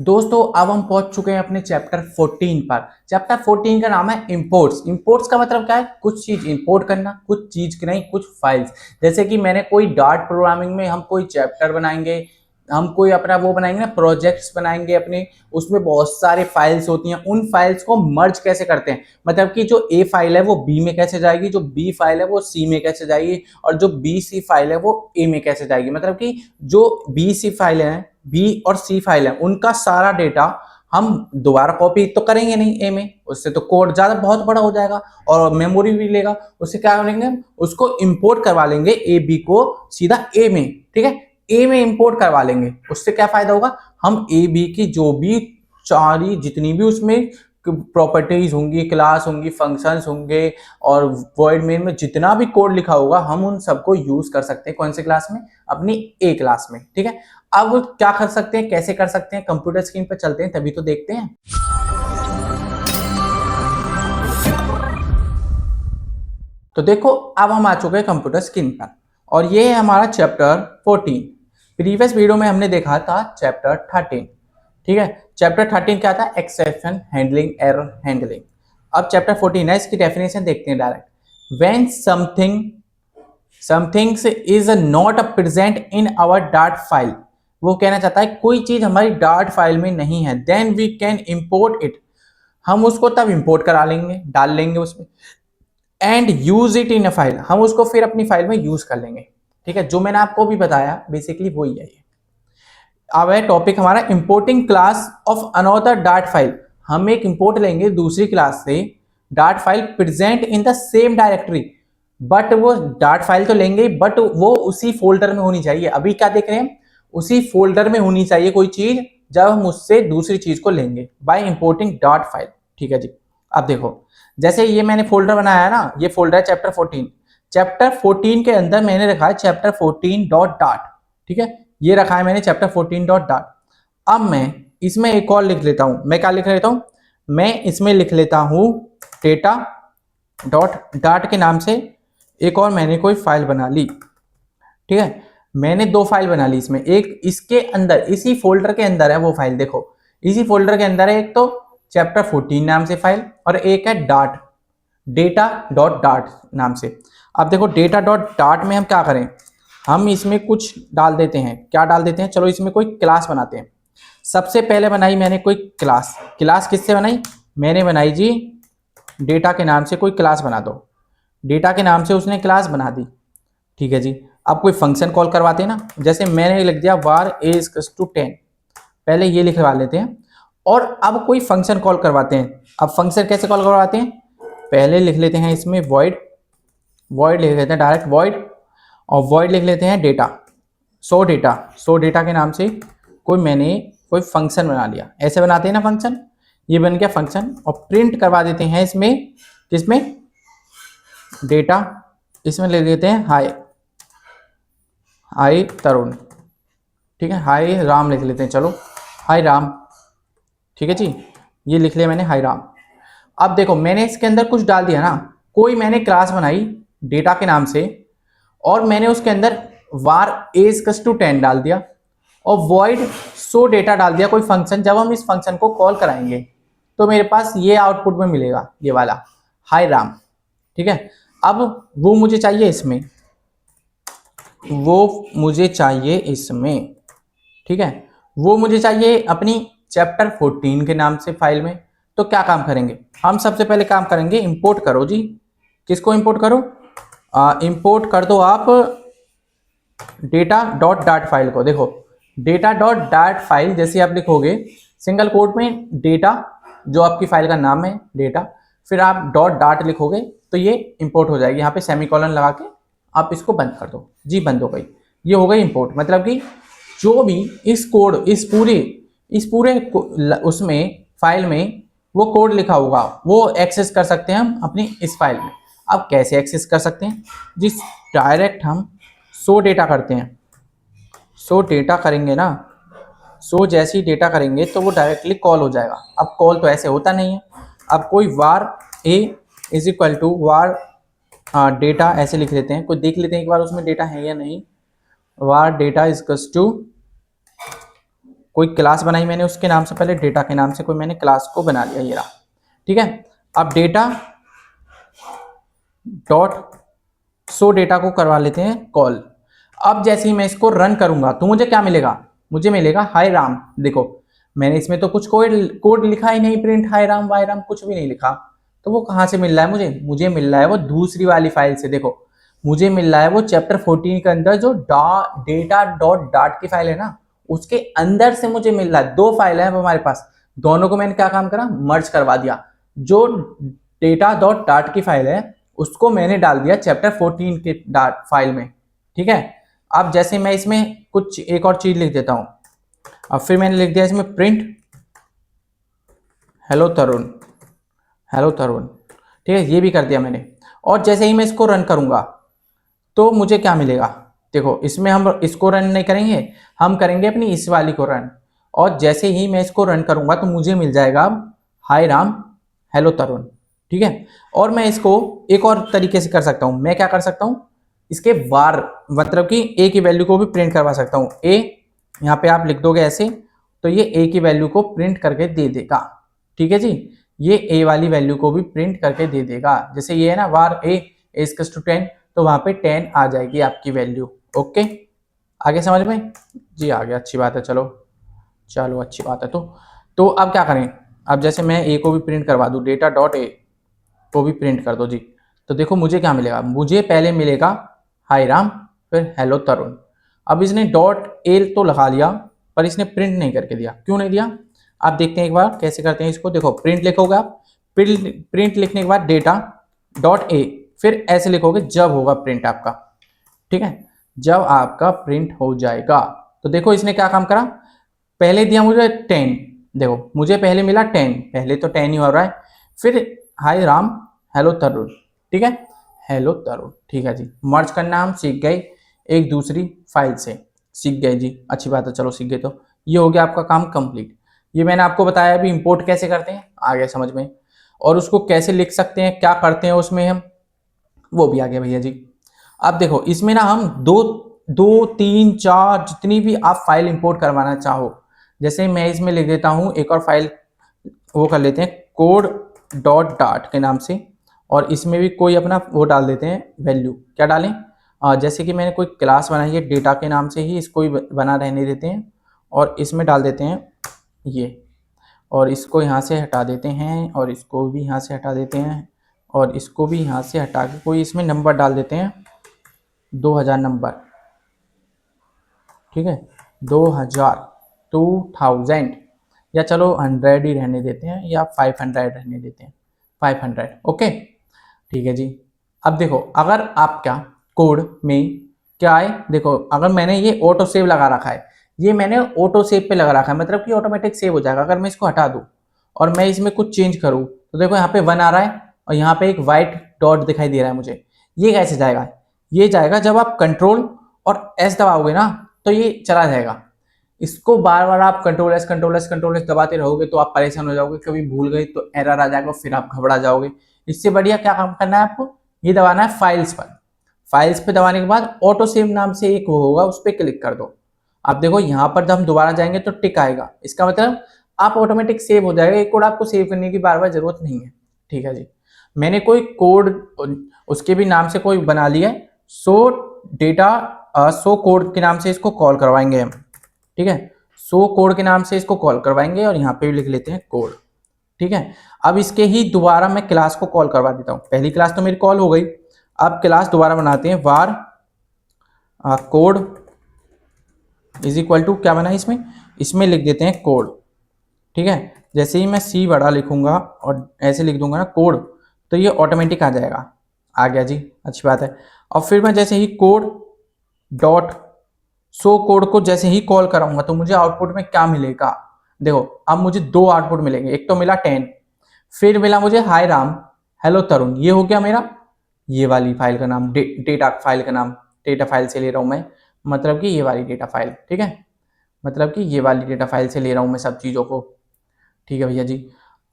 दोस्तों अब हम पहुंच चुके हैं अपने चैप्टर 14 पर। चैप्टर 14 का नाम है इंपोर्ट्स। इंपोर्ट्स का मतलब क्या है? कुछ चीज इंपोर्ट करना, कुछ चीज की नहीं, कुछ फाइल्स। जैसे कि मैंने कोई डार्ट प्रोग्रामिंग में हम कोई चैप्टर बनाएंगे, हम कोई अपना वो बनाएंगे ना, प्रोजेक्ट्स बनाएंगे अपने, उसमें बहुत सारे फाइल्स होती हैं। उन फाइल्स को मर्ज कैसे करते हैं, मतलब कि जो ए फाइल है वो बी में कैसे जाएगी, जो बी फाइल है वो सी में कैसे जाएगी, और जो बी सी फाइल है वो ए में कैसे जाएगी। मतलब कि जो बी सी फाइल है, बी और सी फाइल है, उनका सारा डेटा हम दोबारा कॉपी तो करेंगे नहीं ए में, उससे तो कोड ज्यादा बहुत बड़ा हो जाएगा और मेमोरी भी लेगा। उससे क्या करेंगे, उसको इंपोर्ट करवा लेंगे ए बी को सीधा ए में। ठीक है, ए में इंपोर्ट करवा लेंगे। उससे क्या फायदा होगा, हम ए बी की जो भी सारी जितनी भी उसमें प्रॉपर्टीज होंगी, क्लास होंगी, फंक्शंस होंगे और वॉइड मेन में जितना भी कोड लिखा होगा, हम उन सबको यूज कर सकते हैं। कौन से क्लास में? अपनी ए क्लास में। ठीक है, अब क्या कर सकते हैं, कैसे कर सकते हैं, कंप्यूटर स्क्रीन पर चलते हैं तभी तो देखते हैं। तो देखो अब हम आ चुके हैं कंप्यूटर स्क्रीन पर और ये है हमारा चैप्टर 14। प्रीवियस वीडियो में हमने देखा था चैप्टर 13। ठीक है, चैप्टर 13 क्या था? Exception handling, error handling. अब चैप्टर 14 है, इसकी डेफिनेशन देखते हैं direct. When somethings is not present in our Dart file, वो कहना चाहता है कोई चीज हमारी डार्ट फाइल में नहीं है, then we can import it, हम उसको तब इंपोर्ट करा लेंगे, डाल लेंगे उसमें। And use it in a file, हम उसको फिर अपनी फाइल में यूज कर लेंगे। ठीक है, जो मैंने आपको भी बताया बेसिकली वही है ये। अब है टॉपिक हमारा importing class of another dart file. हम एक इंपोर्ट लेंगे दूसरी क्लास से dart file present in the same directory, but वो डार्ट फाइल तो लेंगे बट वो उसी फोल्डर में होनी चाहिए। अभी क्या देख रहे हैं, उसी फोल्डर में होनी चाहिए कोई चीज जब हम उससे दूसरी चीज को लेंगे बाय इंपोर्टिंग डार्ट फाइल। ठीक है जी, अब देखो जैसे ये मैंने फोल्डर बनाया है ना, ये फोल्डर है चैप्टर 14। चैप्टर 14 के अंदर मैंने रखा है चैप्टर 14 डॉट डार्ट। ठीक है, ये रखा है मैंने चैप्टर 14 डॉट डार्ट। अब मैं इसमें एक और लिख लेता हूं, मैं क्या लिख लेता हूं, मैं इसमें लिख लेता हूं डेटा डॉट डार्ट के नाम से एक और मैंने कोई फाइल बना ली। ठीक है, मैंने दो फाइल बना ली इसमें, एक इसके अंदर इसी फोल्डर के अंदर है वो फाइल, देखो इसी फोल्डर के अंदर है एक तो चैप्टर 14 नाम से फाइल और एक है डार्ट, डेटा डॉट डार्ट नाम से। अब देखो डेटा डॉट डार्ट में हम क्या करें, हम इसमें कुछ डाल देते हैं। क्या डाल देते हैं, चलो इसमें कोई क्लास बनाते हैं। सबसे पहले बनाई मैंने कोई क्लास। क्लास किससे बनाई, मैंने बनाई जी डेटा के नाम से कोई क्लास बना दो। डेटा के नाम से उसने क्लास बना दी। ठीक है जी, अब कोई फंक्शन कॉल करवाते हैं ना, जैसे मैंने लिख दिया var a is to 10, पहले ये लिखवा लेते हैं। और अब कोई फंक्शन कॉल करवाते हैं। अब फंक्शन कैसे कॉल करवाते हैं, पहले लिख लेते हैं इसमें void, void लिख लेते हैं डायरेक्ट void, और void लिख लेते हैं डेटा, सो डेटा के नाम से मैंने कोई फंक्शन बना लिया। ऐसे बनाते हैं ना फंक्शन, ये बन गया फंक्शन। और प्रिंट करवा देते हैं इसमें, किसमें, डेटा, इसमें ले लेते हैं हाय तरुण। ठीक है, हाय राम लिख लेते हैं, चलो हाय राम। ठीक है जी, ये लिख लिया मैंने हाय राम। अब देखो मैंने इसके अंदर कुछ डाल दिया ना, कोई मैंने क्लास बनाई डेटा के नाम से और मैंने उसके अंदर var a to 10 डाल दिया और void show data डाल दिया कोई फंक्शन। जब हम इस फंक्शन को कॉल कराएंगे तो मेरे पास ये आउटपुट में मिलेगा, ये वाला हाय राम। ठीक है, अब वो मुझे चाहिए इसमें, ठीक है, वो मुझे चाहिए अपनी चैप्टर 14 के नाम से फाइल में। तो क्या काम करेंगे, हम सबसे पहले काम करेंगे इंपोर्ट करो जी। किसको इंपोर्ट करो, इंपोर्ट कर दो आप डेटा डॉट डार्ट फाइल को। देखो डेटा डॉट डार्ट फाइल जैसे आप लिखोगे सिंगल कोट में डेटा, जो आपकी फाइल का नाम है डेटा, फिर आप डॉट डार्ट लिखोगे तो ये इंपोर्ट हो जाएगी। यहाँ पे सेमीकोलन लगा के आप इसको बंद कर दो जी, बंद हो गई, ये हो गई इंपोर्ट। मतलब कि जो भी इस कोड इस पूरे उसमें फाइल में वो कोड लिखा होगा वो एक्सेस कर सकते हैं हम अपनी इस फाइल में। अब कैसे एक्सेस कर सकते हैं, जिस डायरेक्ट हम सो डेटा करते हैं, सो डेटा करेंगे ना, सो जैसे ही डेटा करेंगे तो वो डायरेक्टली कॉल हो जाएगा। अब कॉल तो ऐसे होता नहीं है, अब कोई var a is equal to var data ऐसे लिख लेते हैं, कोई देख लेते हैं एक बार उसमें डेटा है या नहीं। var डेटा इज टू कोई क्लास बनाई मैंने उसके नाम से, पहले डेटा के नाम से कोई मैंने क्लास को बना लिया, ये रहा, ठीक है। अब डेटा डॉट सो डेटा को करवा लेते हैं कॉल। अब जैसे ही मैं इसको रन करूंगा तो मुझे क्या मिलेगा, मुझे मिलेगा हाय राम। देखो मैंने इसमें तो कुछ कोड लिखा ही नहीं, प्रिंट हाय राम वाई राम कुछ भी नहीं लिखा, तो वो कहाँ से मिल रहा है मुझे मिल रहा है वो दूसरी वाली फाइल से। देखो मुझे मिल रहा है वो चैप्टर 14 के अंदर जो डेटा डॉट डाट की फाइल है ना, उसके अंदर से मुझे मिल रहा है। दो फाइल है हमारे पास, दोनों को मैंने क्या काम करा, मर्ज करवा दिया। जो डेटा डॉट डाट की फाइल है उसको मैंने डाल दिया चैप्टर 14 के डाट फाइल में, ठीक है। अब जैसे मैं इसमें कुछ एक और चीज लिख देता हूं, अब फिर मैंने लिख दिया इसमें प्रिंट हेलो तरुण, हेलो तरुण, ठीक है, ये भी कर दिया मैंने। और जैसे ही मैं इसको रन करूंगा तो मुझे क्या मिलेगा, देखो इसमें हम इसको रन नहीं करेंगे, हम करेंगे अपनी इस वाली को रन। और जैसे ही मैं इसको रन करूंगा तो मुझे मिल जाएगा अब हाय राम हेलो तरुण, ठीक है। और मैं इसको एक और तरीके से कर सकता हूं, मैं क्या कर सकता हूं, इसके वार मतलब कि ए की वैल्यू को भी प्रिंट करवा सकता हूं। ए यहाँ पे आप लिख दोगे ऐसे, तो ये ए की वैल्यू को प्रिंट करके दे देगा, ठीक है जी। ये ए वाली वैल्यू को भी प्रिंट करके दे देगा, जैसे ये है ना वार ए इज टू 10, तो वहां पे 10 आ जाएगी आपकी वैल्यू। ओके, आगे समझ में जी आ गया, अच्छी बात है। चलो चलो अच्छी बात है। तो अब क्या करें, अब जैसे मैं ए को भी प्रिंट करवा दूं, डेटा डॉट ए को भी प्रिंट कर दो जी, तो देखो मुझे क्या मिलेगा, मुझे पहले मिलेगा हाय राम फिर हेलो तरुण। अब इसने डॉट एल तो लगा लिया पर इसने प्रिंट नहीं करके दिया, क्यों नहीं दिया, आप देखते हैं एक बार कैसे करते हैं इसको। देखो प्रिंट लिखोगे आप, प्रिंट लिखने के बाद डेटा डॉट ए, फिर ऐसे लिखोगे जब होगा प्रिंट आपका, ठीक है, जब आपका प्रिंट हो जाएगा। तो देखो इसने क्या काम करा, पहले दिया मुझे 10, देखो मुझे पहले मिला 10, पहले तो 10 ही हो रहा है, फिर हाय राम हेलो तरुण, ठीक है, हेलो तरुण, ठीक है जी। मर्ज करना हम सीख गए एक दूसरी फाइल से, सीख गए जी, अच्छी बात है, चलो सीख गए। तो ये हो गया आपका काम कंप्लीट। ये मैंने आपको बताया अभी इंपोर्ट कैसे करते हैं, आ गया समझ में, और उसको कैसे लिख सकते हैं, क्या करते हैं उसमें हम, वो भी आ गया भैया जी। अब देखो इसमें ना हम दो दो तीन चार जितनी भी आप फाइल इंपोर्ट करवाना चाहो, जैसे मैं इसमें लिख देता हूं एक और फाइल, वो कर लेते हैं कोड डॉट डाट के नाम से, और इसमें भी कोई अपना वो डाल देते हैं वैल्यू, क्या डालें, जैसे कि मैंने कोई क्लास बनाई है डेटा के नाम से ही, इसको ही बना रहने देते हैं, और इसमें डाल देते हैं ये, और इसको यहाँ से हटा देते हैं, और इसको भी यहाँ से हटा देते हैं, और इसको भी यहाँ से हटा के कोई इसमें नंबर डाल देते हैं 2000 नंबर, ठीक है, 2000 2000, या चलो 100 ही रहने देते हैं, या 500 रहने देते हैं, 500, ओके, ठीक है जी। अब देखो अगर आपका कोड में क्या है, देखो अगर मैंने ये ऑटो सेव लगा रखा है, ये मैंने ऑटो सेव पे लगा रखा है, मतलब कि ऑटोमेटिक सेव हो जाएगा। अगर मैं इसको हटा दूं और मैं इसमें कुछ चेंज करूं तो देखो यहाँ पे 1 आ रहा है और यहाँ पे एक व्हाइट डॉट दिखाई दे रहा है मुझे, ये कैसे जाएगा, ये जाएगा जब आप कंट्रोल और एस दबाओगे ना तो ये चला जाएगा। इसको बार बार आप कंट्रोल एस दबाते रहोगे तो आप परेशान हो जाओगे, कभी भूल गए तो एरर आ जाएगा, फिर आप घबरा जाओगे। इससे बढ़िया क्या काम करना है आपको, ये दबाना है फाइल्स पर, फाइल्स पे दबाने के बाद ऑटो सेव नाम से एक वो होगा, उस पर क्लिक कर दो। आप देखो यहाँ पर जब हम दोबारा जाएंगे तो टिक आएगा, इसका मतलब आप ऑटोमेटिक सेव हो जाएगा, एक कोड आपको सेव करने की बार बार जरूरत नहीं है, ठीक है जी। मैंने कोई कोड उसके भी नाम से कोई बना लिया है, सो डेटा सो कोड के नाम से इसको कॉल करवाएंगे हम, ठीक है, सो कोड के नाम से इसको कॉल करवाएंगे, और यहाँ पे भी लिख लेते हैं कोड, ठीक है। अब इसके ही दोबारा मैं क्लास को कॉल करवा देता हूँ, पहली क्लास तो मेरी कॉल हो गई, अब क्लास दोबारा बनाते हैं, वार कोड इज इक्वल टू क्या बना है इसमें, इसमें लिख देते हैं कोड, ठीक है। जैसे ही मैं सी बड़ा लिखूंगा और ऐसे लिख दूंगा ना कोड, तो ये ऑटोमेटिक आ जाएगा, आ गया जी, अच्छी बात है। और फिर मैं जैसे ही कोड डॉट सो कोड को जैसे ही कॉल कराऊंगा तो मुझे आउटपुट में क्या मिलेगा, देखो अब मुझे दो आउटपुट मिलेंगे, एक तो मिला 10, फिर मिला मुझे हाय राम हेलो तरुण, ये हो गया मेरा ये वाली फाइल का नाम, डेटा फाइल का नाम, डेटा फाइल से ले रहा हूं मैं, मतलब कि ये वाली डेटा फाइल, ठीक है, मतलब कि ये वाली डेटा फाइल से ले रहा हूं मैं सब चीजों को, ठीक है भैया जी।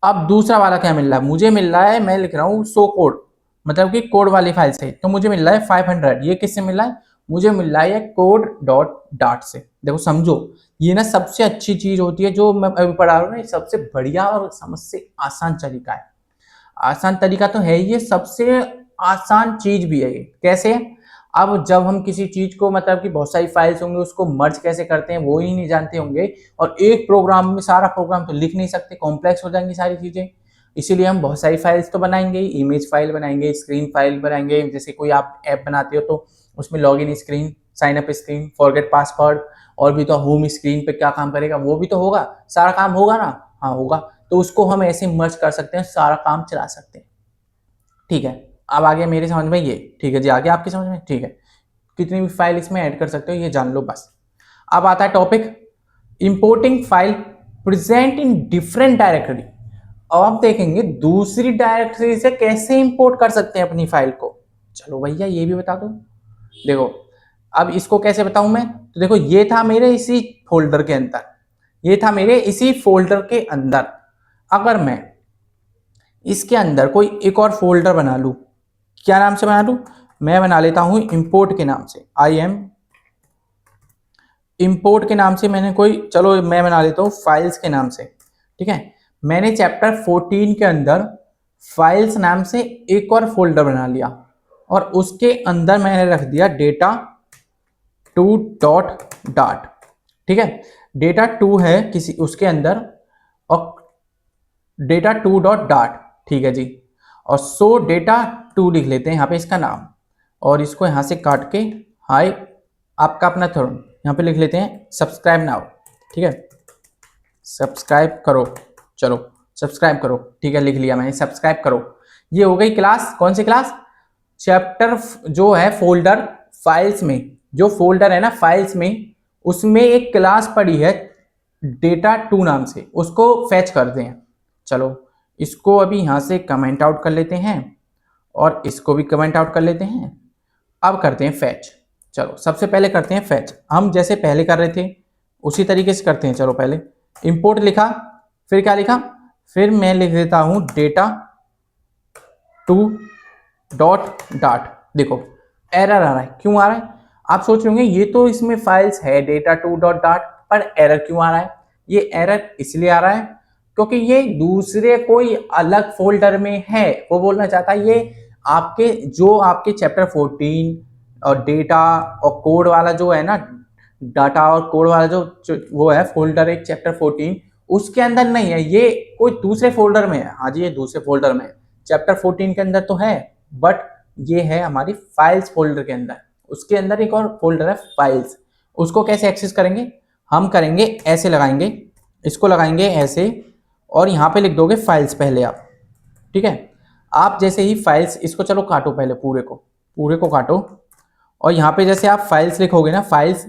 अब दूसरा वाला क्या मिल रहा है, मुझे मिल रहा है, मैं लिख रहा हूँ सो कोड, मतलब कि कोड वाली फाइल से, तो मुझे मिल रहा है 500, ये किससे मिल रहा है, मुझे मिल रहा है कोड डॉट डाट से। देखो समझो, ये ना सबसे अच्छी चीज होती है जो मैं अभी पढ़ा रहा हूँ ना, ये सबसे बढ़िया और समझ से आसान तरीका है। आसान तरीका तो है ही, ये सबसे आसान चीज भी है ये। कैसे? अब जब हम किसी चीज को मतलब कि बहुत सारी फाइल्स होंगे उसको मर्ज कैसे करते हैं वो ही नहीं जानते होंगे, और एक प्रोग्राम में सारा प्रोग्राम तो लिख नहीं सकते, कॉम्प्लेक्स हो जाएंगी सारी चीजें। इसीलिए हम बहुत सारी फाइल्स तो बनाएंगे, इमेज फाइल बनाएंगे, स्क्रीन फाइल बनाएंगे। जैसे कोई आप ऐप बनाते हो तो उसमें log in screen, sign up screen, forget password, और भी तो होम स्क्रीन पे क्या काम करेगा वो भी तो होगा, सारा काम होगा ना। हाँ होगा, तो उसको हम ऐसे मर्ज कर सकते हैं, सारा काम चला सकते हैं। ठीक है, अब आ गया मेरे समझ में ये। ठीक है जी, आ गया आपकी समझ में? ठीक है, कितनी भी फाइल इसमें ऐड कर सकते हो ये जान लो बस। अब आता है topic importing file present in different directory. अब आप देखेंगे दूसरी डायरेक्टरी से कैसे इंपोर्ट कर सकते हैं अपनी फाइल को। चलो भैया ये भी बता दो। देखो अब इसको कैसे बताऊं मैं, तो देखो ये था मेरे इसी फोल्डर के अंदर, ये था मेरे इसी फोल्डर के अंदर। अगर मैं इसके अंदर कोई एक और फोल्डर बना लूं, क्या नाम से बना लूं? मैं बना लेता हूं इंपोर्ट के नाम से, आई एम इंपोर्ट के नाम से मैंने कोई, चलो मैं बना लेता हूं फाइल्स के नाम से। ठीक है, मैंने चैप्टर 14 के अंदर फाइल्स नाम से एक और फोल्डर बना लिया, और उसके अंदर मैंने रख दिया डेटा 2.dart। ठीक है, डेटा 2 है किसी उसके अंदर, और डेटा 2.dart। ठीक है जी, और सो डेटा 2 लिख लेते हैं यहाँ पे इसका नाम, और इसको यहाँ से काट के हाय आपका अपना थर्म यहाँ पे लिख लेते हैं सब्सक्राइब नाउ। ठीक है, सब्सक्राइब करो, चलो सब्सक्राइब करो। ठीक है, लिख लिया मैंने सब्सक्राइब करो। ये हो गई क्लास, कौन सी क्लास? चैप्टर जो है फोल्डर फाइल्स में, जो फोल्डर है ना फाइल्स में, उसमें एक क्लास पड़ी है डेटा 2 नाम से, उसको फैच करते हैं। चलो इसको अभी यहाँ से कमेंट आउट कर लेते हैं, और इसको भी कमेंट आउट कर लेते हैं। अब करते हैं फैच। चलो सबसे पहले करते हैं फैच, हम जैसे पहले कर रहे थे उसी तरीके से करते हैं। चलो पहले इंपोर्ट लिखा, फिर क्या लिखा, फिर मैं लिख देता हूं डेटा 2.dart। देखो एरर आ रहा है, क्यों आ रहा है? आप सोच रहे होंगे ये तो इसमें फाइल्स है डेटा 2.dart, पर एरर क्यों आ रहा है? ये एरर इसलिए आ रहा है क्योंकि ये दूसरे कोई अलग फोल्डर में है। वो बोलना चाहता है ये आपके जो आपके चैप्टर 14 और डेटा और कोड वाला जो है ना, डाटा और कोड वाला जो वो है फोल्डर एक चैप्टर 14, उसके अंदर नहीं है, ये कोई दूसरे फोल्डर में है। हाँ जी, ये दूसरे फोल्डर में है, चैप्टर 14 के अंदर तो है, बट ये है हमारी फाइल्स फोल्डर के अंदर। उसके अंदर एक और फोल्डर है फाइल्स, उसको कैसे एक्सेस करेंगे? हम करेंगे ऐसे, लगाएंगे इसको, लगाएंगे ऐसे, और यहाँ पे लिख दोगे फाइल्स पहले आप। ठीक है, आप जैसे ही फाइल्स, इसको चलो काटो पहले, पूरे को काटो, और यहाँ पे जैसे आप फाइल्स लिखोगे ना फाइल्स,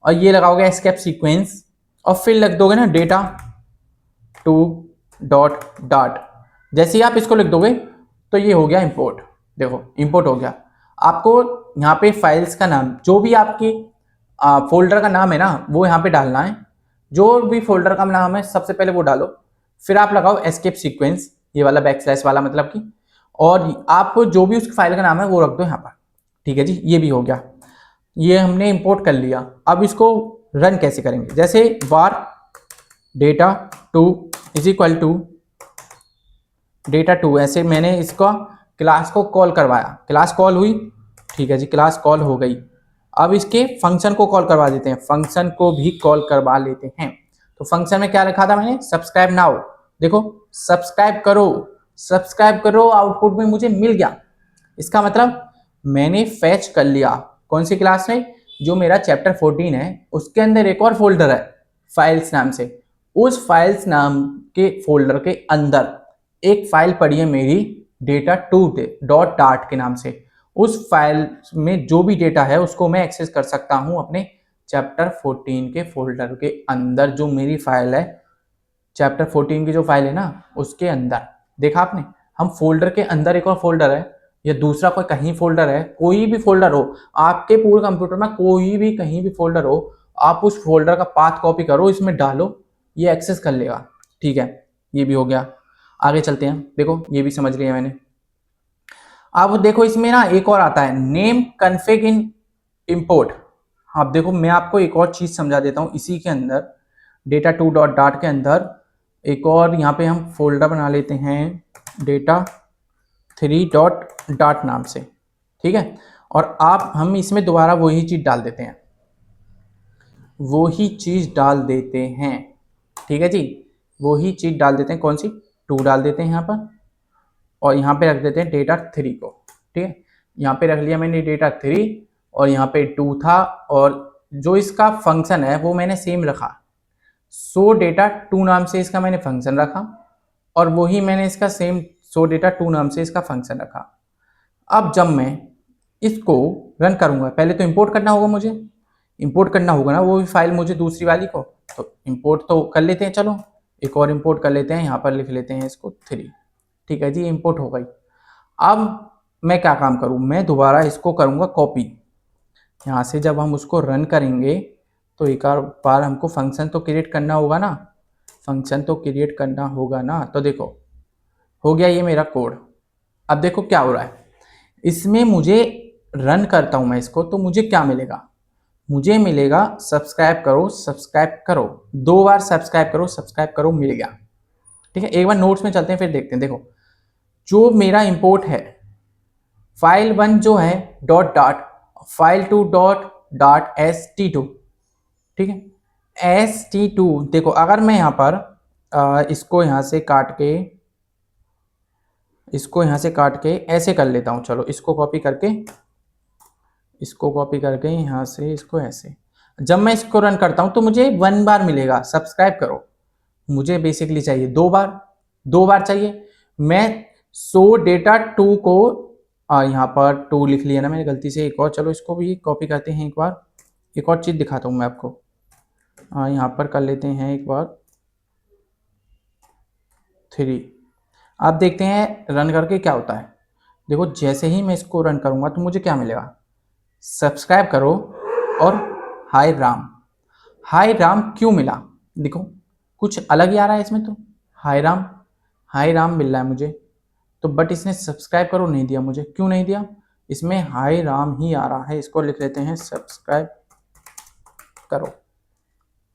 और ये लगाओगे एस्केप सीक्वेंस, और फिर लिख दोगे ना डेटा 2.dart। जैसे ही आप इसको लिख दोगे तो ये हो गया इंपोर्ट। देखो इंपोर्ट हो गया। आपको यहाँ पे फाइल्स का नाम, जो भी आपकी फोल्डर का नाम है ना वो यहाँ पे डालना है, जो भी फोल्डर का नाम है सबसे पहले वो डालो, फिर आप लगाओ एस्केप सीक्वेंस, ये वाला बैकस्लैश वाला मतलब कि, और आप जो भी उस फाइल का नाम है वो रख दो यहाँ पर। ठीक है जी, ये भी हो गया, ये हमने इंपोर्ट कर लिया। अब इसको रन कैसे करेंगे? जैसे var data 2 is equal to data 2, ऐसे मैंने इसका क्लास को कॉल करवाया, क्लास कॉल हुई। ठीक है जी, क्लास कॉल हो गई। अब इसके फंक्शन को कॉल करवा देते हैं, फंक्शन को भी कॉल करवा लेते हैं। तो फंक्शन में क्या लिखा था मैंने? Subscribe now. देखो सब्सक्राइब करो, सब्सक्राइब करो आउटपुट में मुझे मिल गया। इसका मतलब मैंने फैच कर लिया कौन सी क्लास में? जो मेरा चैप्टर 14 है उसके अंदर एक और फोल्डर है फाइल्स नाम से, उस फाइल्स नाम के फोल्डर के अंदर एक फाइल पड़ी है मेरी डेटा 2.dart के नाम से। उस फाइल में जो भी डेटा है उसको मैं एक्सेस कर सकता हूं अपने चैप्टर 14 के फोल्डर के अंदर। जो मेरी फाइल है चैप्टर 14 की जो फाइल है ना उसके अंदर, देखा आपने, हम फोल्डर के अंदर एक और फोल्डर है, या दूसरा कोई कहीं फोल्डर है, कोई भी फोल्डर हो आपके पूरे कंप्यूटर में, कोई भी कहीं भी फोल्डर हो, आप उस फोल्डर का पाथ कॉपी करो, इसमें डालो, ये एक्सेस कर लेगा। ठीक है, ये भी हो गया। आगे चलते हैं, देखो ये भी समझ लिया मैंने। अब देखो इसमें ना एक और आता है नेम कन्फिग इन इंपोर्ट। अब देखो मैं आपको एक और चीज़ समझा देता हूँ इसी के अंदर, डेटा टू डॉट डाट के अंदर एक और यहाँ पे हम फोल्डर बना लेते हैं डेटा थ्री डॉट डाट नाम से, ठीक है। और आप हम इसमें दोबारा वही चीज़ डाल देते हैं, वही चीज़ डाल देते हैं, ठीक है जी। वही चीज़ डाल देते हैं, कौन सी, टू डाल देते हैं यहाँ पर, और यहाँ पे रख देते हैं डेटा थ्री को, ठीक है। यहाँ पे रख लिया मैंने डेटा थ्री और यहाँ पे टू था, और जो इसका फंक्शन है वो मैंने सेम रखा, सो डेटा टू नाम से इसका मैंने फंक्शन रखा, और वही मैंने इसका सेम सो डेटा टू नाम से इसका फंक्शन रखा। अब जब मैं इसको रन करूंगा, पहले तो इंपोर्ट करना होगा, मुझे इंपोर्ट करना होगा ना वो भी फाइल मुझे दूसरी वाली को, तो इंपोर्ट तो कर लेते हैं, चलो एक और इंपोर्ट कर लेते हैं, यहाँ पर लिख लेते हैं इसको थ्री, ठीक है जी, इंपोर्ट हो गई। अब मैं क्या काम करूँ, मैं दोबारा इसको करूँगा कॉपी, यहाँ से जब हम उसको रन करेंगे तो एक बार हमको फंक्शन तो क्रिएट करना होगा ना, फंक्शन तो क्रिएट करना होगा ना। तो देखो हो गया ये मेरा कोड। अब देखो क्या हो रहा है इसमें, मुझे रन करता हूँ मैं इसको तो मुझे क्या मिलेगा, मुझे मिलेगा सब्सक्राइब करो सब्सक्राइब करो, 2 बार सब्सक्राइब करो मिल गया, ठीक है। एक बार नोट्स में चलते हैं फिर देखते हैं। देखो जो मेरा इंपोर्ट है, फाइल वन जो है dot dot, file to dot dot st2, ठीक है, st2। देखो अगर मैं यहाँ पर इसको यहाँ से काट के, इसको यहाँ से काट के ऐसे कर लेता हूँ, चलो इसको कॉपी करके, इसको कॉपी करके यहाँ से इसको ऐसे, जब मैं इसको रन करता हूँ तो मुझे 1 बार मिलेगा सब्सक्राइब करो, मुझे बेसिकली चाहिए 2 बार, 2 बार चाहिए। मैं सो डेटा टू को यहाँ पर टू लिख लिया ना मैंने गलती से एक और, चलो इसको भी कॉपी करते हैं एक बार, एक और चीज़ दिखाता हूँ मैं आपको, यहाँ पर कर लेते हैं एक बार थ्री। आप देखते हैं रन करके क्या होता है। देखो जैसे ही मैं इसको रन करूँगा तो मुझे क्या मिलेगा, सब्सक्राइब करो और हाय राम। हाय राम क्यों मिला, देखो कुछ अलग ही आ रहा है इसमें, तो हाय राम मिल रहा है मुझे तो, बट इसने सब्सक्राइब करो नहीं दिया मुझे, क्यों नहीं दिया, इसमें हाय राम ही आ रहा है, इसको लिख लेते हैं सब्सक्राइब करो,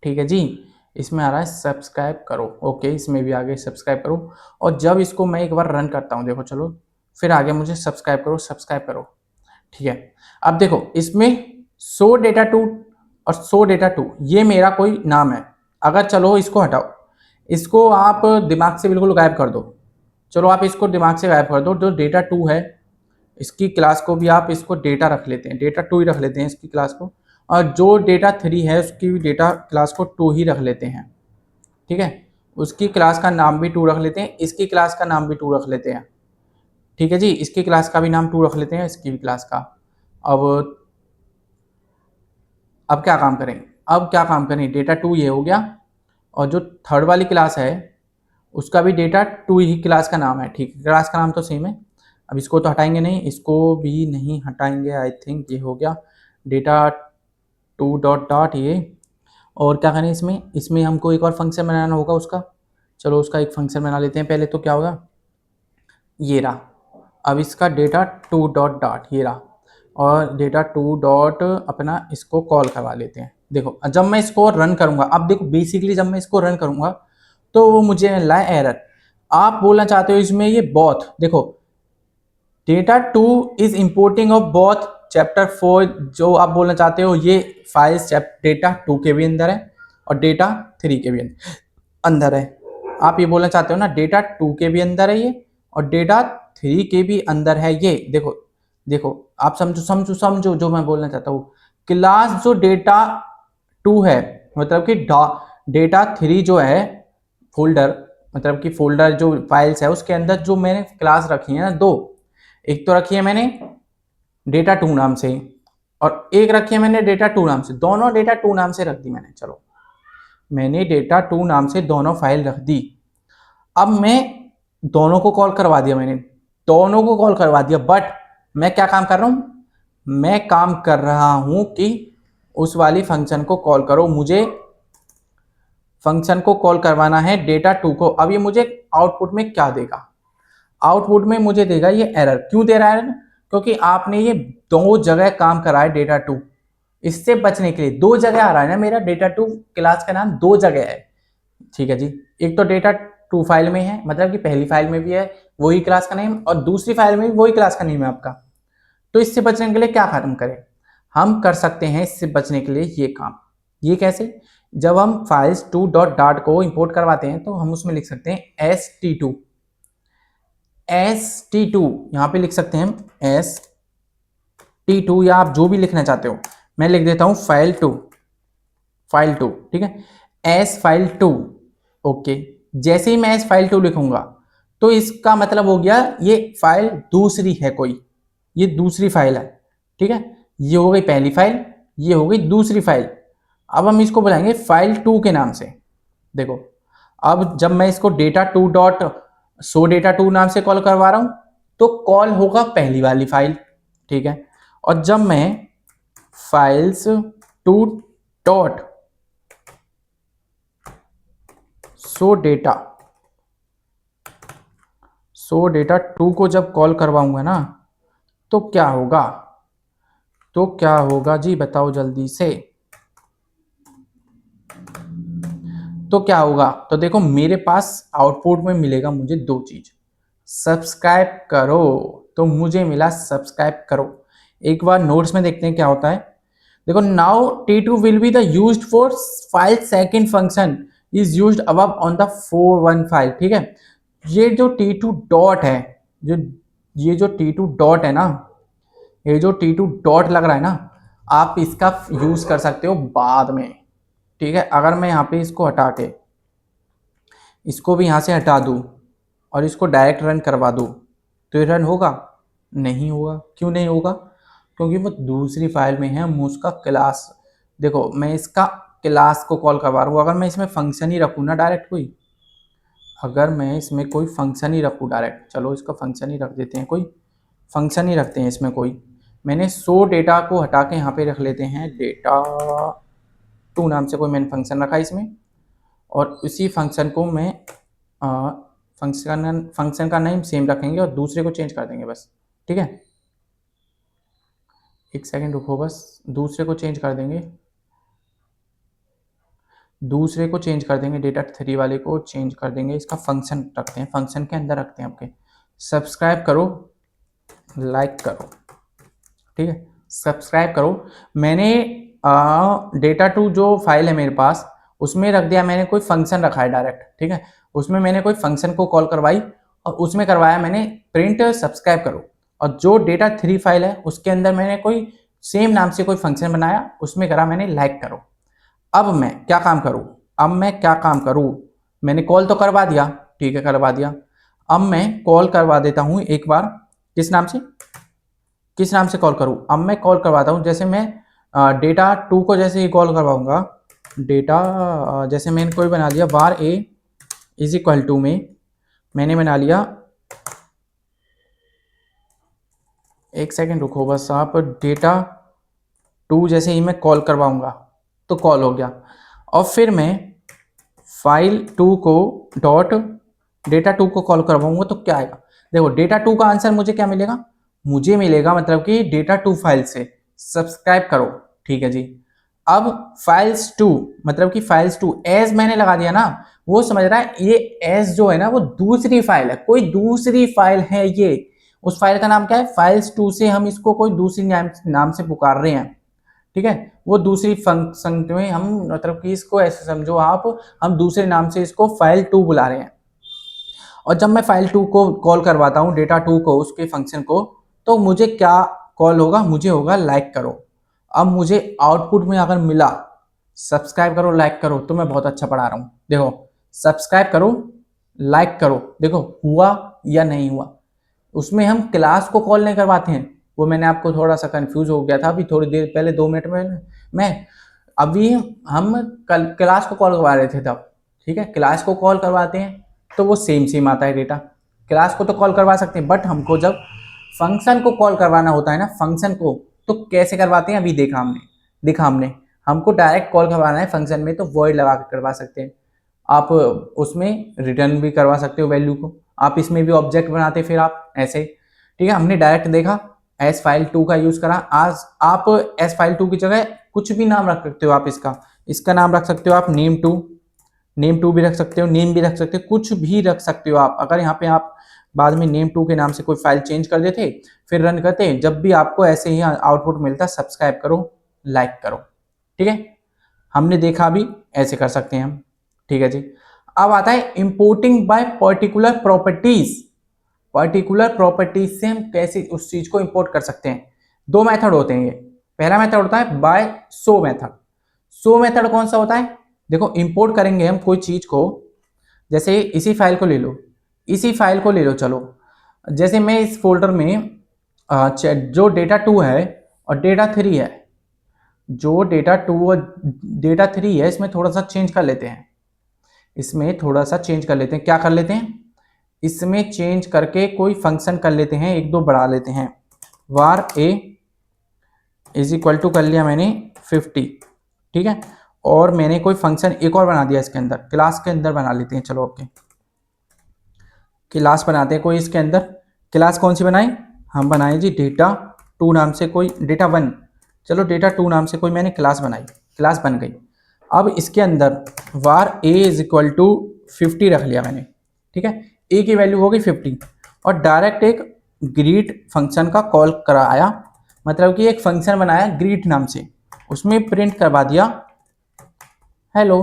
ठीक है जी। इसमें आ रहा है सब्सक्राइब करो, ओके इसमें भी आ गए सब्सक्राइब करो। और जब इसको मैं एक बार रन करता हूँ, देखो चलो फिर आगे मुझे सब्सक्राइब करो, ठीक है। अब देखो इसमें सो डेटा टू और सो डेटा टू ये मेरा कोई नाम है, अगर चलो इसको हटाओ, इसको आप दिमाग से बिल्कुल गायब कर दो, चलो आप इसको दिमाग से गायब कर दो, जो डेटा टू है इसकी क्लास को भी आप इसको डेटा रख लेते हैं, डेटा टू ही रख लेते हैं इसकी क्लास को, और जो डेटा थ्री है उसकी भी डेटा क्लास को टू ही रख लेते हैं, ठीक है। उसकी क्लास का नाम भी टू रख लेते हैं, इसकी क्लास का नाम भी टू रख लेते हैं, ठीक है जी। इसकी क्लास का भी नाम टू रख लेते हैं, इसकी भी क्लास का। अब क्या काम करें, डेटा टू ये हो गया, और जो थर्ड वाली क्लास है उसका भी डेटा टू ही क्लास का नाम है, ठीक है, क्लास का नाम तो सेम है। अब इसको तो हटाएंगे नहीं, इसको भी नहीं हटाएंगे, आई थिंक ये हो गया डेटा टू डॉट डॉट ये। और क्या करें इसमें, इसमें हमको एक और फंक्शन बनाना होगा उसका, चलो उसका एक फंक्शन बना लेते हैं पहले। तो क्या होगा, ये रहा, अब इसका डेटा टू डॉट डॉट ये रहा, और डेटा टू डॉट अपना इसको कॉल करवा लेते हैं। देखो जब मैं इसको रन करूंगा, अब देखो बेसिकली जब मैं इसको रन करूंगा तो वो मुझे मिल रहा है एरर, आप बोलना चाहते हो इसमें ये बोथ, देखो data two is importing of both chapter 4, जो आप बोलना चाहते हो ये फाइल्स डेटा टू के भी अंदर है और डेटा थ्री के भी अंदर है। आप ये बोलना चाहते हो ना डेटा टू के भी अंदर है ये, और डेटा थ्री के भी अंदर है ये। देखो देखो आप समझो जो मैं बोलना चाहता हूँ, क्लास जो डेटा टू है, मतलब कि डेटा थ्री जो है फोल्डर, मतलब कि फोल्डर जो फाइल्स है उसके अंदर जो मैंने क्लास रखी है ना दो, एक तो रखी है मैंने डेटा टू नाम से और एक रखी है मैंने डेटा टू नाम से, दोनों डेटा टू नाम से रख दी मैंने। चलो मैंने डेटा टू नाम से दोनों फाइल रख दी, अब मैं दोनों को कॉल करवा दिया, मैंने दोनों को कॉल करवा दिया, बट मैं क्या काम कर रहा हूं, मैं काम कर रहा हूं कि उस वाली फंक्शन को कॉल करो, मुझे फंक्शन को कॉल करवाना है डेटा टू को। अब ये मुझे आउटपुट में क्या देगा, आउटपुट में मुझे देगा ये एरर। क्यों दे रहा है, क्योंकि आपने ये दो जगह काम करा है डेटा टू, इससे बचने के लिए दो जगह आ रहा है ना, मेरा डेटा टू क्लास का नाम दो जगह है, ठीक है जी। एक तो डेटा टू फाइल में है, मतलब कि पहली फाइल में भी है वही क्लास का नेम, और दूसरी फाइल में भी वही क्लास का नेम है आपका। तो इससे बचने के लिए क्या काम करें, हम कर सकते हैं इससे बचने के लिए ये काम। ये कैसे, जब हम फाइल्स टू डॉट डाट को इंपोर्ट करवाते हैं तो हम उसमें लिख सकते हैं st2, st2 यहां पे लिख सकते हैं st2, या आप जो भी लिखना चाहते हो, मैं लिख देता हूं फाइल टू, ठीक है, एस फाइल टू। ओके, जैसे ही मैं एस फाइल टू लिखूंगा तो इसका मतलब हो गया ये फाइल दूसरी है कोई, ये दूसरी फाइल है, ठीक है। ये हो गई पहली फाइल, ये हो गई दूसरी फाइल। अब हम इसको बुलाएंगे फाइल टू के नाम से। देखो, अब जब मैं इसको data two dot so data two नाम से कॉल करवा रहा हूं तो कॉल होगा पहली वाली फाइल, ठीक है। और जब मैं files two dot so data two को जब कॉल करवाऊंगा ना तो क्या होगा, जी बताओ जल्दी से। तो क्या होगा, तो देखो मेरे पास आउटपुट में मिलेगा मुझे दो चीज, सब्सक्राइब करो, तो मुझे मिला सब्सक्राइब करो। एक बार नोट्स में देखते हैं क्या होता है। देखो, now t2 will be the used for file second function is used above on the 415 file, ठीक है। ये जो t2 डॉट है, जो ये जो t2 डॉट है ना, ये जो t2 डॉट लग रहा है ना, आप इसका यूज कर सकते हो बाद में, ठीक है। अगर मैं यहाँ पे इसको हटा के इसको भी यहाँ से हटा दूँ और इसको डायरेक्ट रन करवा दूँ तो ये रन होगा, नहीं होगा। क्यों नहीं होगा, क्योंकि वो दूसरी फाइल में है। हम उसका क्लास, देखो मैं इसका क्लास को कॉल करवा रहा हूँ। अगर मैं इसमें फंक्शन ही रखूँ ना डायरेक्ट कोई, अगर मैं इसमें कोई फंक्शन ही रखूँ डायरेक्ट, चलो इसका फंक्शन ही रख देते हैं, कोई फंक्शन ही रखते हैं इसमें कोई। मैंने सो डेटा को हटा के यहाँ पे रख लेते हैं डेटा टू नाम से कोई मैंने फंक्शन रखा इसमें, और उसी फंक्शन को मैं फंक्शन का नेम सेम रखेंगे और दूसरे को चेंज कर देंगे बस, ठीक है। एक सेकंड रुको बस, दूसरे को चेंज कर देंगे, डेटा थ्री वाले को चेंज कर देंगे। इसका फंक्शन रखते हैं, फंक्शन के अंदर रखते हैं आपके। सब्सक्राइब करो, लाइक करो, ठीक है, सब्सक्राइब करो। मैंने डेटा टू जो फाइल है मेरे पास उसमें रख दिया, मैंने कोई फंक्शन रखा है डायरेक्ट, ठीक है। उसमें मैंने कोई फंक्शन को कॉल करवाई और उसमें करवाया मैंने प्रिंट सब्सक्राइब करो। और जो डेटा थ्री फाइल है उसके अंदर मैंने कोई सेम नाम से कोई फंक्शन बनाया, उसमें करा मैंने लाइक करो। अब मैं क्या काम करूँ, मैंने कॉल तो करवा दिया, ठीक है, करवा दिया। अब मैं कॉल करवा देता हूँ एक बार, किस नाम से कॉल करूँ। अब मैं कॉल करवाता हूँ, जैसे मैं डेटा टू को जैसे ही कॉल करवाऊंगा, डेटा जैसे मैंने कोई बना लिया var a is equal to में मैंने बना लिया, एक सेकेंड रुको बस आप, डेटा टू जैसे ही मैं कॉल करवाऊंगा तो कॉल हो गया। और फिर मैं फाइल टू को डॉट डेटा टू को कॉल करवाऊंगा तो क्या आएगा। देखो डेटा टू का आंसर मुझे क्या मिलेगा, मुझे मिलेगा मतलब कि डेटा टू फाइल से सब्सक्राइब करो, ठीक है जी। अब फाइल्स टू मतलब कि फाइल्स टू एज मैंने लगा दिया ना, वो समझ रहा है ये एज जो है ना वो दूसरी फाइल है, कोई दूसरी फाइल है ये। उस फाइल का नाम क्या है, फाइल्स टू से हम इसको कोई दूसरी नाम से पुकार रहे हैं, ठीक है। वो दूसरी फंक्शन में हम मतलब कि इसको ऐसे समझो आप, हम दूसरे नाम से इसको फाइल टू बुला रहे हैं। और जब मैं फाइल टू को कॉल करवाता हूँ डेटा टू को, उसके फंक्शन को, तो मुझे क्या कॉल होगा, मुझे होगा लाइक करो। अब मुझे आउटपुट में अगर मिला सब्सक्राइब करो लाइक करो तो मैं बहुत अच्छा पढ़ा रहा हूँ। देखो सब्सक्राइब करो लाइक करो, देखो हुआ या नहीं हुआ। उसमें हम क्लास को कॉल नहीं करवाते हैं, वो मैंने आपको थोड़ा सा कंफ्यूज हो गया था अभी थोड़ी देर पहले 2 मिनट में मैं अभी हम कल क्लास को कॉल करवा रहे थे तब, ठीक है। क्लास को कॉल करवाते हैं तो वो सेम आता है डेटा, क्लास को तो कॉल करवा सकते हैं, बट हमको जब फंक्शन को कॉल करवाना होता है ना, फंक्शन को, तो कैसे करवाते हैं अभी देखा हमने हमको डायरेक्ट कॉल करवाना है फंक्शन में तो वॉइड लगा कर करवा सकते हैं। आप उसमें रिटर्न भी करवा सकते हो वैल्यू को, आप इसमें भी ऑब्जेक्ट बनाते फिर आप ऐसे, ठीक है। हमने डायरेक्ट देखा एस फाइल टू का यूज करा, आज आप एस फाइल टू की जगह कुछ भी नाम रख सकते हो आप इसका नाम रख सकते हो आप नेम टू भी रख सकते हो, नेम भी रख सकते हो, कुछ भी रख सकते हो आप। अगर यहाँ पे आप बाद में नेम2 के नाम से कोई फाइल चेंज कर देते फिर रन करते, जब भी आपको ऐसे ही आउटपुट मिलता सब्सक्राइब करो, लाइक करो, ठीक है। हमने देखा भी ऐसे कर सकते हैं हम, ठीक है जी। अब आता है importing by particular properties. Particular properties से हम कैसे उस चीज को इंपोर्ट कर सकते हैं। दो मेथड होते हैं ये। पहला मेथड होता है by so method. So method कौन सा होता है, देखो इंपोर्ट करेंगे हम कोई चीज को, जैसे इसी फाइल को ले लो, चलो जैसे मैं इस फोल्डर में जो डेटा 2 है और डेटा 3 है, जो डेटा 2 और डेटा 3 है, इसमें थोड़ा सा चेंज कर लेते हैं। क्या कर लेते हैं, इसमें चेंज करके कोई फंक्शन कर लेते हैं, एक दो बढ़ा लेते हैं। वार ए इज इक्वल टू कर लिया मैंने 50, ठीक है। और मैंने कोई फंक्शन एक और बना दिया इसके अंदर, क्लास के अंदर बना लेते हैं। चलो ओके, क्लास बनाते हैं कोई इसके अंदर। क्लास कौन सी बनाई, हम बनाए जी डेटा 2 नाम से कोई, डेटा 1, चलो डेटा 2 नाम से कोई मैंने क्लास बनाई, क्लास बन गई। अब इसके अंदर वार ए इज इक्वल टू 50 रख लिया मैंने, ठीक है। ए की वैल्यू हो गई 50 और डायरेक्ट एक ग्रीट फंक्शन का कॉल कराया, मतलब कि एक फंक्शन बनाया ग्रीट नाम से, उसमें प्रिंट करवा दिया हेलो,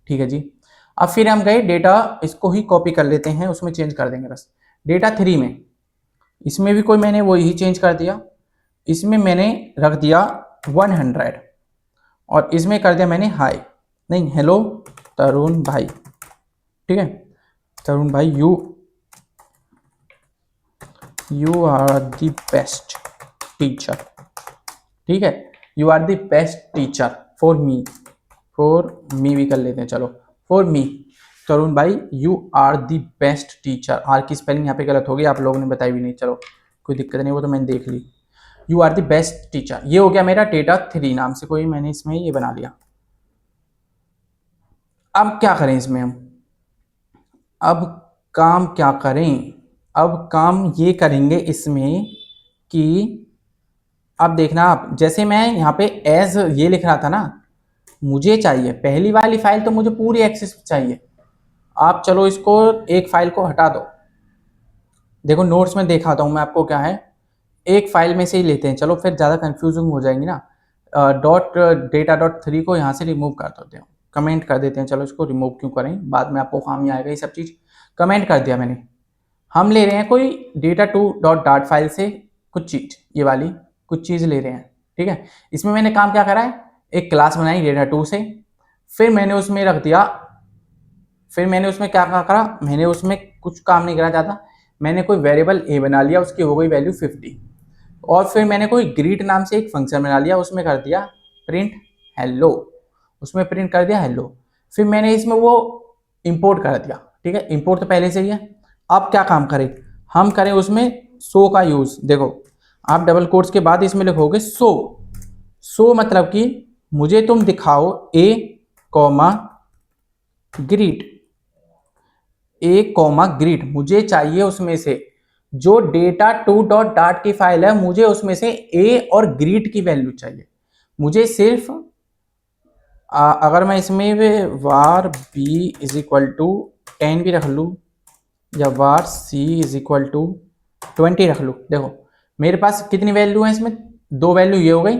ठीक है जी। अब फिर हम गए डेटा, इसको ही कॉपी कर लेते हैं, उसमें चेंज कर देंगे बस। डेटा 3 में, इसमें भी कोई मैंने वही चेंज कर दिया, इसमें मैंने रख दिया 100 और इसमें कर दिया मैंने हाय, नहीं हेलो तरुण भाई, ठीक है। तरुण भाई you are the best teacher, ठीक है। You are the best teacher for me भी कर लेते हैं, चलो फॉर मी तरुण भाई you are the best teacher. R की स्पेलिंग यहाँ पे गलत होगी, आप लोगों ने बताई भी नहीं, चलो कोई दिक्कत नहीं, वो तो मैंने देख ली। You are the best teacher, ये हो गया मेरा डेटा 3 नाम से कोई मैंने इसमें ये बना लिया। अब क्या करें इसमें हम, अब काम ये करेंगे इसमें कि अब देखना आप, जैसे मैं यहाँ पे एज ये लिख रहा था ना, मुझे चाहिए पहली वाली फाइल तो मुझे पूरी एक्सेस चाहिए। आप चलो इसको एक फाइल को हटा दो, देखो नोट्स में दिखाता हूँ मैं आपको क्या है, एक फाइल में से ही लेते हैं, चलो फिर ज़्यादा कंफ्यूजिंग हो जाएंगी ना। डेटा.3 को यहाँ से रिमूव कर देते हैं, कमेंट कर देते हैं, चलो इसको रिमूव क्यों करें, बाद में आपको काम ही आएगा ये सब चीज़। कमेंट कर दिया मैंने। हम ले रहे हैं कोई डेटा2.डाट फाइल से कुछ चीज़, ये वाली कुछ चीज़ ले रहे हैं, ठीक है। इसमें मैंने काम क्या करा है, एक क्लास बनाई डेटा2 से, फिर मैंने उसमें रख दिया, फिर मैंने उसमें क्या करा, मैंने उसमें कुछ काम नहीं करा ज़्यादा, मैंने कोई वेरिएबल ए बना लिया, उसकी हो गई वैल्यू 50, और फिर मैंने कोई ग्रीट नाम से एक फंक्शन बना लिया, उसमें कर दिया प्रिंट हेलो, फिर मैंने इसमें वो इंपोर्ट कर दिया, ठीक है। इंपोर्ट तो पहले से ही है। अब क्या काम करें, हम करें उसमें सो का यूज। देखो आप डबल कोट्स के बाद इसमें लिखोगे सो मतलब कि मुझे तुम दिखाओ ए कॉमा ग्रीट, मुझे चाहिए उसमें से जो डेटा2.डाट की फाइल है, मुझे उसमें से ए और ग्रीट की वैल्यू चाहिए। मुझे सिर्फ अगर मैं इसमें वार बी इज इक्वल टू 10 भी रख लूँ या वार सी इज इक्वल टू 20 रख लूँ, देखो मेरे पास कितनी वैल्यू है इसमें, दो वैल्यू ये हो गई,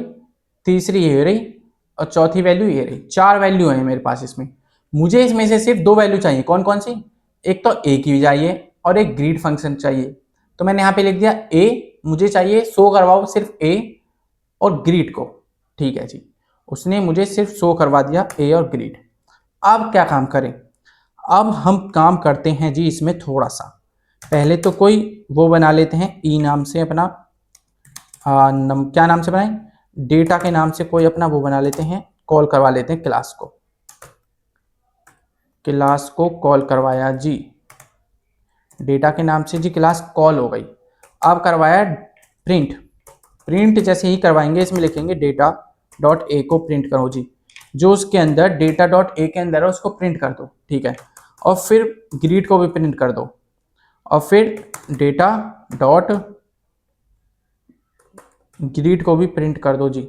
तीसरी ये रही और चौथी वैल्यू ये रही, 4 वैल्यू है मेरे पास इसमें। मुझे इसमें से सिर्फ 2 वैल्यू चाहिए, कौन कौन सी, एक तो ए की चाहिए और एक ग्रीट फंक्शन चाहिए। तो मैंने यहाँ पे लिख दिया ए, मुझे चाहिए शो करवाओ सिर्फ ए और ग्रीट को, ठीक है जी। उसने मुझे सिर्फ शो करवा दिया ए और ग्रीट। अब क्या काम करें, अब हम काम करते हैं जी इसमें थोड़ा सा, पहले तो कोई वो बना लेते हैं ई नाम से अपना, क्या नाम से बनाए, डेटा के नाम से कोई अपना वो बना लेते हैं, कॉल करवा लेते हैं क्लास को कॉल करवाया जी, डेटा के नाम से जी क्लास कॉल हो गई। अब करवाया प्रिंट जैसे ही करवाएंगे इसमें लिखेंगे डेटा.ए को प्रिंट करो जी, जो उसके अंदर डेटा.ए के अंदर है उसको प्रिंट कर दो, ठीक है। और फिर ग्रीट को भी प्रिंट कर दो, और फिर डेटा ग्रीट को भी प्रिंट कर दो जी,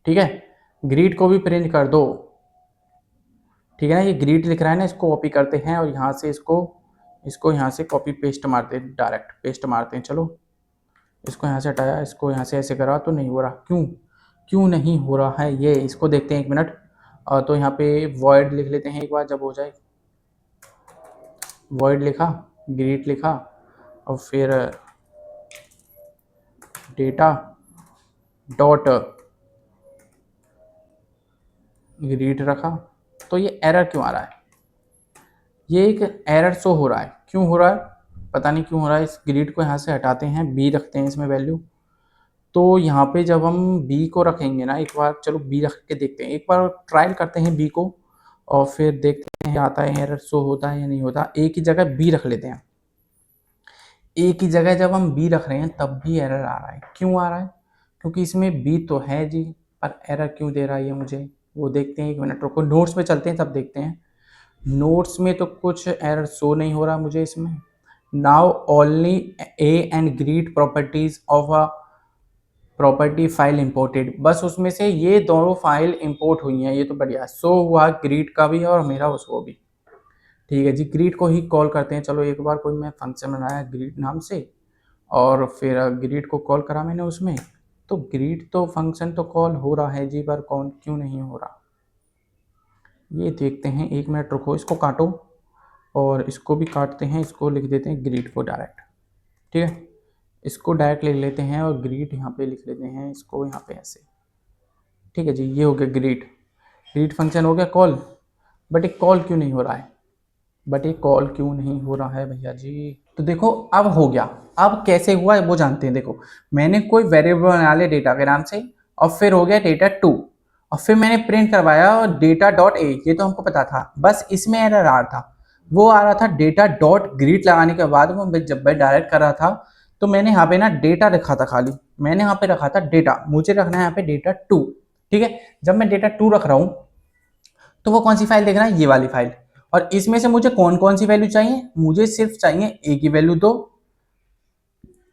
ठीक है, ग्रीट को भी प्रिंट कर दो, ठीक है ना। ये ग्रीट लिख रहा है ना, इसको कॉपी करते हैं और यहाँ से इसको यहाँ से कॉपी पेस्ट मारते हैं, डायरेक्ट पेस्ट मारते हैं। चलो इसको यहाँ से हटाया, इसको यहाँ से ऐसे करा तो नहीं हो रहा, क्यों क्यों नहीं हो रहा है ये, इसको देखते हैं एक मिनट। तो यहाँ पे वॉइड लिख लेते हैं एक बार, जब हो जाए। वॉइड लिखा, ग्रीट लिखा, और फिर डेटा डॉट ग्रीट रखा। तो ये एरर क्यों आ रहा है, ये एक एरर शो हो रहा है, क्यों हो रहा है पता नहीं क्यों हो रहा है। इस ग्रीट को यहाँ से हटाते हैं, बी रखते हैं इसमें वैल्यू। तो यहाँ पे जब हम बी को रखेंगे ना, एक बार चलो बी रख के देखते हैं, एक बार ट्रायल करते हैं बी को, और फिर देखते हैं आता है एरर शो होता है या नहीं होता। ए की जगह बी रख लेते हैं, ए की जगह जब हम बी रख रहे हैं तब भी एरर आ रहा है, क्यों आ रहा है, क्योंकि इसमें बी तो है जी, पर एरर क्यों दे रहा है ये मुझे, वो देखते हैं। एक मिनट रुको, नोट्स पे चलते हैं तब देखते हैं। नोट्स में तो कुछ एरर शो नहीं हो रहा मुझे इसमें। Now only A and greet properties of a property file imported, बस उसमें से ये दोनों फाइल इंपोर्ट हुई हैं, ये तो बढ़िया। शो हुआ ग्रीट का भी और मेरा उसको भी, ठीक है जी। ग्रीट को ही कॉल करते हैं, चलो एक बार कोई मैं फंक्शन बनाया ग्रीट नाम से, और फिर ग्रीट को कॉल करा मैंने उसमें। तो ग्रीट तो फंक्शन तो कॉल हो रहा है जी, पर कौन क्यों नहीं हो रहा ये देखते हैं। एक मिनट रुको, इसको काटो और इसको भी काटते हैं, इसको लिख देते हैं ग्रीट को डायरेक्ट, ठीक है। इसको डायरेक्ट लिख लेते हैं और ग्रीट यहाँ पे लिख लेते हैं, इसको यहाँ पे ऐसे, ठीक है जी। ये हो गया ग्रीट, ग्रीट फंक्शन हो गया कॉल। बट एक कॉल क्यों नहीं हो रहा है, बट ये कॉल क्यों नहीं हो रहा है भैया जी। तो देखो अब हो गया, अब कैसे हुआ वो जानते हैं। देखो मैंने कोई वेरिएबल बना लिया डेटा के नाम से, और फिर हो गया डेटा 2, और फिर मैंने प्रिंट करवाया और डेटा डॉट ए, ये तो हमको पता था, बस इसमें एरर आ रहा था। वो आ रहा था डेटा डॉट ग्रीट लगाने के बाद, वो जब मैं डायरेक्ट कर रहा था तो मैंने यहाँ पे ना डेटा रखा था, खाली मैंने यहाँ पे रखा था डेटा, मुझे रखना है यहाँ पे डेटा 2, ठीक है। जब मैं डेटा 2 रख रहा हूँ तो वो कौन सी फाइल देखना है, ये वाली फाइल। और इसमें से मुझे कौन कौन सी वैल्यू चाहिए, मुझे सिर्फ चाहिए ए की वैल्यू दो,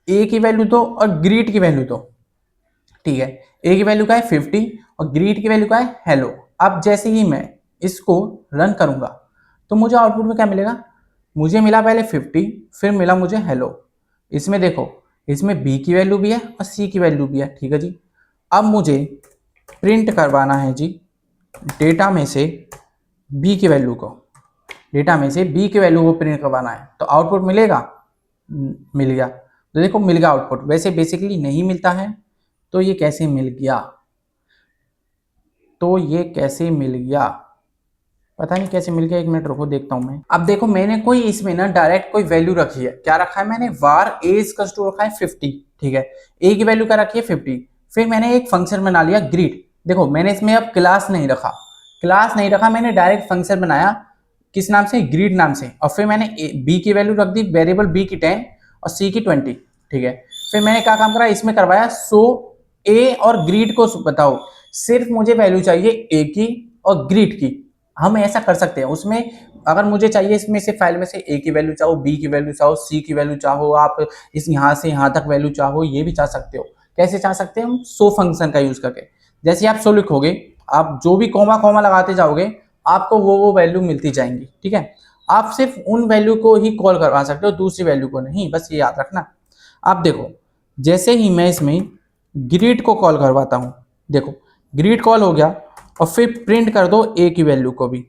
ए की वैल्यू दो और ग्रीट की वैल्यू दो, ठीक है। ए की वैल्यू का है 50 और ग्रीट की वैल्यू का है हेलो। अब जैसे ही मैं इसको रन करूंगा तो मुझे आउटपुट में क्या मिलेगा, मुझे मिला पहले 50, फिर मिला मुझे हेलो। इसमें देखो, इसमें बी की वैल्यू भी है और सी की वैल्यू भी है, ठीक है जी। अब मुझे प्रिंट करवाना है जी डेटा में से बी की वैल्यू को, डेटा में से बी की वैल्यू को प्रिंट करवाना है, तो आउटपुट मिलेगा, मिल गया। तो देखो मिल गया आउटपुट, वैसे बेसिकली नहीं मिलता है, तो ये कैसे मिल गया, तो ये कैसे मिल गया पता नहीं कैसे मिल गया, एक मिनट रुको देखता हूं मैं। अब देखो मैंने कोई इसमें ना डायरेक्ट कोई वैल्यू रखी है, क्या रखा है मैंने, var a इक्वल्स टू रखा है 50, ठीक है। a की वैल्यू क्या रखी है 50, फिर मैंने एक फंक्शन बना लिया ग्रीट। देखो मैंने इसमें अब क्लास नहीं रखा, क्लास नहीं रखा, मैंने डायरेक्ट फंक्शन बनाया, किस नाम से, ग्रीट नाम से। और फिर मैंने b की वैल्यू रख दी, वेरिएबल b की 10 और c की 20, ठीक है। फिर मैंने क्या काम करा, इसमें करवाया सो a और ग्रीट को बताओ, सिर्फ मुझे वैल्यू चाहिए a की और ग्रीट की। हम ऐसा कर सकते हैं उसमें, अगर मुझे चाहिए इसमें से फाइल में से ए की वैल्यू चाहो, बी की वैल्यू चाहो, सी की वैल्यू चाहो, आप इस यहाँ से यहाँ तक वैल्यू चाहो, ये भी चाह सकते हो। कैसे चाह सकते हैं हम, सो फंक्शन का यूज करके। जैसे आप सो लिखोगे, आप जो भी कॉमा कॉमा लगाते जाओगे आपको वो वैल्यू मिलती जाएंगी, ठीक है। आप सिर्फ उन वैल्यू को ही कॉल करवा सकते हो, दूसरी वैल्यू को नहीं, बस ये याद रखना। आप देखो जैसे ही मैं इसमें ग्रीट को कॉल करवाता हूँ, देखो ग्रीट कॉल हो गया, और फिर प्रिंट कर दो ए की वैल्यू को भी,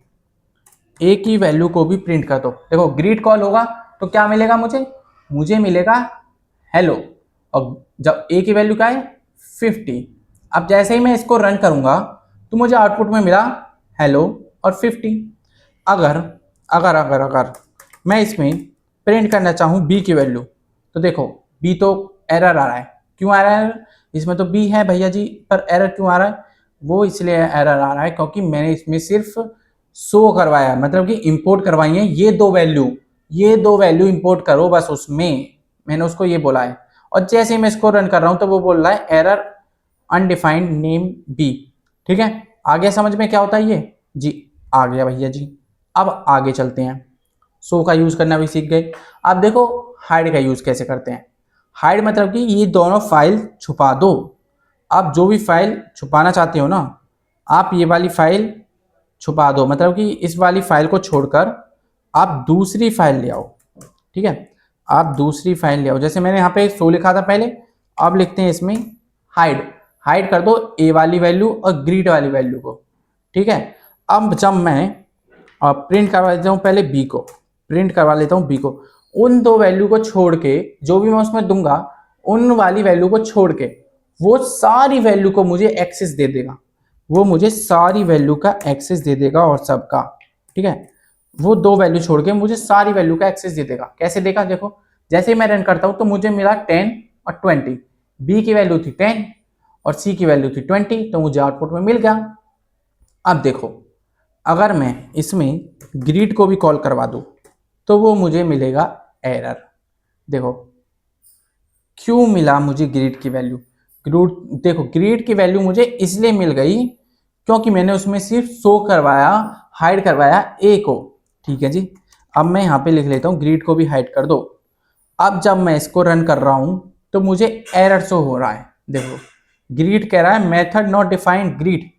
ए की वैल्यू को भी प्रिंट कर दो। देखो ग्रीट कॉल होगा तो क्या मिलेगा मुझे, मुझे मिलेगा हेलो, और जब ए की वैल्यू क्या है 50। अब जैसे ही मैं इसको रन करूंगा तो मुझे आउटपुट में मिला हेलो और 50। अगर अगर अगर अगर मैं इसमें प्रिंट करना चाहूँ बी की वैल्यू, तो देखो बी तो एरर आ रहा है, क्यों आ रहा है, इसमें तो बी है भैया जी, पर एरर क्यों आ रहा है, वो इसलिए एरर आ रहा है क्योंकि मैंने इसमें सिर्फ शो करवाया, मतलब कि इंपोर्ट करवाई है ये दो वैल्यू, ये दो वैल्यू इंपोर्ट करो बस, उसमें मैंने उसको ये बोला है। और जैसे ही मैं इसको रन कर रहा हूं तो वो बोल रहा है एरर अनडिफाइंड नेम बी, ठीक है। आगे समझ में क्या होता है ये जी, आ गया भैया जी। अब आगे चलते हैं, शो का यूज करना भी सीख गए। अब देखो हाइड का यूज कैसे करते हैं। हाइड मतलब कि ये दोनों फाइल छुपा दो। आप जो भी फाइल छुपाना चाहते हो ना, आप ये वाली फाइल छुपा दो, मतलब कि इस वाली फाइल को छोड़कर आप दूसरी फाइल ले आओ। ठीक है, आप दूसरी फाइल ले आओ। जैसे मैंने यहाँ पे 100 लिखा था पहले, अब लिखते हैं इसमें हाइड। हाइड कर दो ए वाली वैल्यू और ग्रीड वाली वैल्यू को। ठीक है, अब जब मैं प्रिंट करवा देता हूँ पहले बी को, प्रिंट करवा लेता हूँ बी को, उन दो वैल्यू को छोड़ के जो भी मैं उसमें दूंगा, उन वाली वैल्यू को छोड़ के वो सारी वैल्यू को मुझे एक्सेस दे देगा। वो मुझे सारी वैल्यू का एक्सेस दे देगा और सबका। ठीक है, वो दो वैल्यू छोड़ के मुझे सारी वैल्यू का एक्सेस दे देगा। कैसे देगा, देखो जैसे ही मैं रन करता हूं तो मुझे मिला 10 और 20, बी की वैल्यू थी 10 और सी की वैल्यू थी 20, तो मुझे आउटपुट में मिल गया। अब देखो, अगर मैं इसमें ग्रीड को भी कॉल करवा दूं तो वो मुझे मिलेगा एरर। देखो क्यों मिला मुझे ग्रीड की वैल्यू, ग्रीड देखो ग्रीड की वैल्यू मुझे इसलिए मिल गई क्योंकि मैंने उसमें सिर्फ शो करवाया, हाइड करवाया ए को। ठीक है जी, अब मैं यहाँ पे लिख लेता हूँ ग्रीड को भी हाइड कर दो। अब जब मैं इसको रन कर रहा हूँ तो मुझे एरर शो हो रहा है। देखो ग्रीड कह रहा है method not defined greet,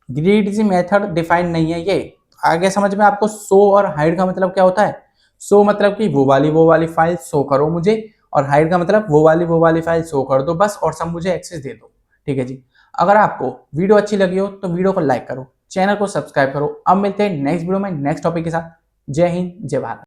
greet is method defined नहीं है ये। आगे समझ में आपको शो और हाइड का मतलब क्या होता है। शो मतलब कि वो वाली फाइल शो करो मुझे, और हाइड का मतलब वो वाली फाइल शो कर दो बस, और सब मुझे एक्सेस दे दो। ठीक है जी, अगर आपको वीडियो अच्छी लगी हो तो वीडियो को लाइक करो, चैनल को सब्सक्राइब करो। अब मिलते हैं नेक्स्ट वीडियो में नेक्स्ट टॉपिक के साथ। जय हिंद, जय भारत।